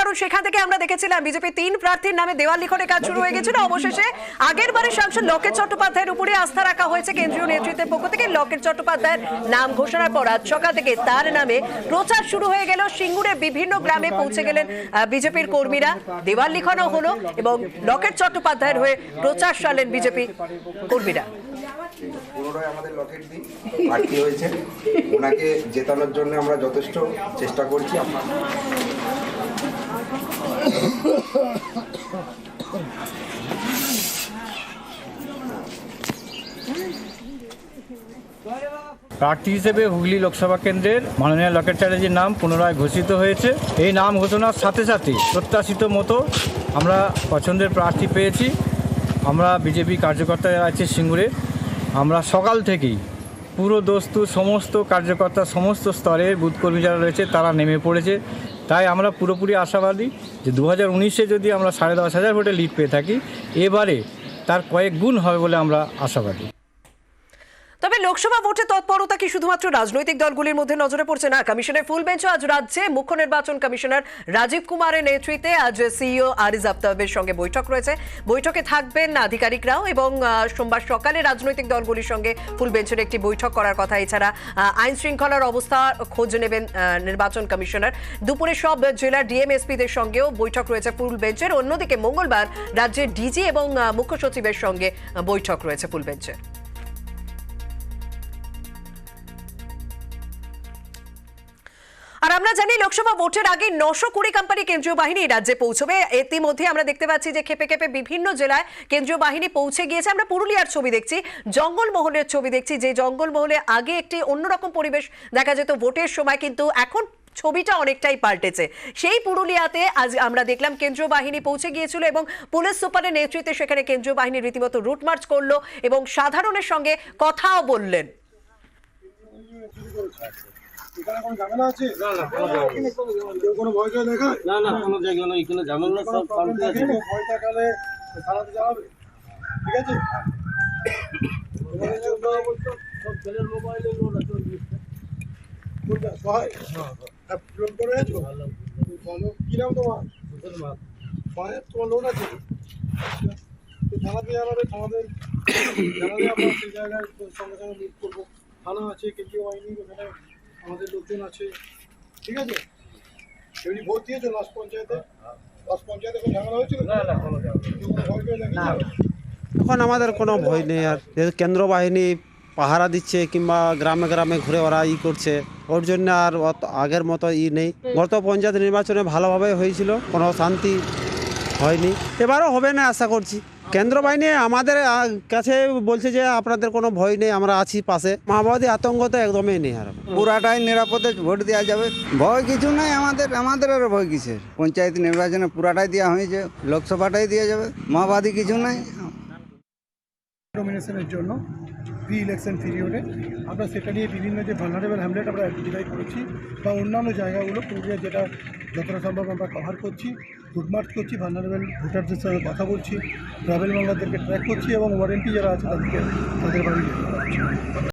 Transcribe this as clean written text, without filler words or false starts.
কারণ সেখান থেকে আমরা দেখেছিলাম বিজেপি 3 প্রার্থীর নামে দেওয়াল লিখনের কাজ শুরু হয়ে গেছিল। অবশেষে আগের বারের সাংসদ লকেট চট্টোপাধ্যায়ের উপরে আস্থা রাখা হয়েছে কেন্দ্রীয় নেতৃত্বের পক্ষ থেকে। লকেট চট্টোপাধ্যায়ের নাম ঘোষণার পর আজ সকাল থেকে তার নামে প্রচার শুরু হয়ে গেল। সিঙ্গুরে বিভিন্ন গ্রামে পৌঁছে গেলেন বিজেপির কর্মীরা, দেওয়াল লিখনও হলো এবং লকেট চট্টোপাধ্যায়ের হয়ে প্রচার সারলেন বিজেপি কর্মীরা। পুনরায় আমাদের লকেট দি প্রার্থী হয়েছে, ওনাকে জেতানোর জন্য আমরা যথেষ্ট চেষ্টা করছি। প্রার্থী হিসেবে হুগলি লোকসভা কেন্দ্রের মাননীয় লকেট চ্যাটার্জির নাম পুনরায় ঘোষিত হয়েছে। এই নাম ঘোষণার সাথে সাথে প্রত্যাশিত মতো আমরা পছন্দের প্রার্থী পেয়েছি। আমরা বিজেপি কার্যকর্তা যারা আছে সিঙ্গুরে, আমরা সকাল থেকেই পুরো দস্তুর সমস্ত কার্যকর্তা, সমস্ত স্তরের বুথকর্মী যারা রয়েছে তারা নেমে পড়েছে। তাই আমরা পুরোপুরি আশাবাদী যে 2019-এ যদি আমরা 10,500 ভোটে লিড পেয়ে থাকি, এবারে তার কয়েক গুণ হবে বলে আমরা আশাবাদী। তবে লোকসভা ভোটে তৎপরতা কি শুধুমাত্র রাজনৈতিক দলগুলির মধ্যে নজরে পড়ছে না? কমিশনের ফুল বেঞ্চও আজ রাজ্যে মুখ্য নির্বাচন কমিশনার রাজীব কুমারের নেতৃত্বে আজ সিইও আরিজ আফতাবের সঙ্গে বৈঠক রয়েছে। বৈঠকে থাকবেন আধিকারিকরাও এবং সোমবার সকালে রাজনৈতিক দলগুলির সঙ্গে ফুল বেঞ্চের একটি বৈঠক করার কথা। এছাড়া আইন শৃঙ্খলার অবস্থা খোঁজ নেবেন নির্বাচন কমিশনার। দুপুরে সব জেলার ডিএমএসপিদের সঙ্গেও বৈঠক রয়েছে ফুল বেঞ্চের। অন্যদিকে মঙ্গলবার রাজ্যের ডিজি এবং মুখ্য সচিবের সঙ্গে বৈঠক রয়েছে ফুল বেঞ্চের। আর আমরা জানি লোকসভা ভোটের আগে 920 কোম্পানি কেন্দ্রীয় বাহিনী রাজ্যে পৌঁছবে। ইতিমধ্যে আমরা দেখতে পাচ্ছি যে খেপে খেপে বিভিন্ন জেলায় কেন্দ্রীয় বাহিনী পৌঁছে গিয়েছে। আমরা পুরুলিয়ার ছবি দেখছি, জঙ্গলমহলের ছবি দেখছি, যে জঙ্গলমহলে আগে একটি অন্যরকম পরিবেশ দেখা যেত ভোটের সময়, কিন্তু এখন ছবিটা অনেকটাই পাল্টেছে। সেই পুরুলিয়াতে আজ আমরা দেখলাম কেন্দ্রীয় বাহিনী পৌঁছে গিয়েছিল এবং পুলিশ সুপারের নেতৃত্বে সেখানে কেন্দ্রীয় বাহিনী রীতিমতো রুট মার্চ করলো এবং সাধারণের সঙ্গে কথাও বললেন। এখানে কোনো ঝামেলা আছে? না না, কেউ কোনো ভয় করে দেখায়? না না, কোনো জায়গা নেই, এখানে ঝামেলা সব শান্তি আছে। ভয় দেখালে থানাতে যাবে, ঠিক আছে? সব ছেলের মোবাইলে লোড আছে, কোনটা সহায়? হ্যাঁ, লোড করে আছো? কি নাম তোমার? সহায়, তোমার লোড আছে? থানাতে জানাবে, থানাতে জানালে আমরা সেই জায়গায় সঙ্গে সঙ্গে মিট করবো। থানা আছে, কেন্দ্রীয় বাহিনী, ওখানে আমাদের লোকজন আছে, ঠিক আছে? এমনি ভোট দিয়েছো লাস্ট পঞ্চায়েতে? লাস্ট পঞ্চায়েতে কোনো ঝামেলা হয়েছিল? না না, কোনো ভয় করে দেখি। এখন আমাদের কোনো ভয় নেই। আর যেহেতু কেন্দ্র বাহিনী পাহারা দিচ্ছে কিংবা গ্রামে গ্রামে ঘুরে ওরা করছে, ওর জন্য আর আগের মতো নেই। গত পঞ্চায়েত নির্বাচনে ভালোভাবে হয়েছিল, কোনো শান্তি হয়নি, এবারও হবে না আশা করছি। কেন্দ্র বাহিনী আমাদের কাছে বলছে যে আপনাদের কোনো ভয় নেই, আমরা আছি পাশে। মাওবাদী আতঙ্ক তো একদমই নেই। আর পুরাটাই নিরাপদে ভোট দেওয়া যাবে, ভয় কিছু নাই আমাদের আর ভয় কিসের? পঞ্চায়েত নির্বাচনে পুরাটাই দেওয়া হয়েছে, লোকসভাটাই দেওয়া যাবে, মাওবাদী কিছু নাই। ডমিনেশনের জন্য প্রি ইলেকশন পিরিয়ডে আমরা সেটা নিয়ে বিভিন্ন যে ভালনারেবল হ্যামলেট আমরা আইডেন্টিফাই করেছি বা অন্যান্য জায়গাগুলো পুরুলিয়া যেটা যতটা সম্ভব আমরা কভার করছি, ফুটমার্চ করছি, ভালনারেবল ভোটারদের সঙ্গে কথা বলছি, ট্রাভেল বাংলাদেরকে ট্র্যাক করছি এবং ওয়ারেন্টি যারা আছে তাদের বাড়ি যেতে পারছি।